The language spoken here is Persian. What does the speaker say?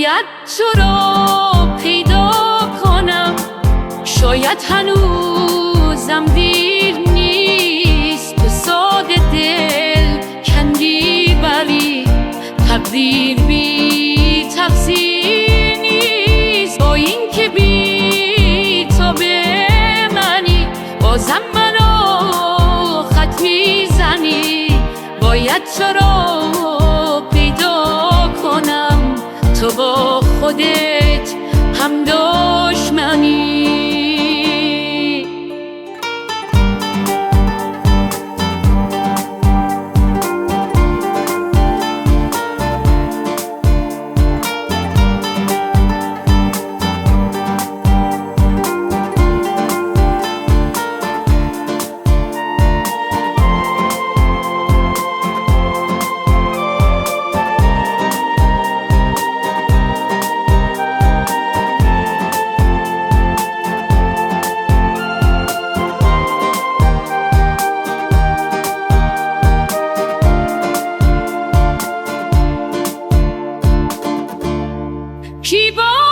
باید تو را پیدا کنم، شاید هنوزم دیر نیست. تو ساده دل کندی ولی تقدیر بی تقصیر نیست. با این که بی تو به منی، بازم منو خط میزنی. باید تو را پیدا کنم، تو با خودت هم دشمنی. کی با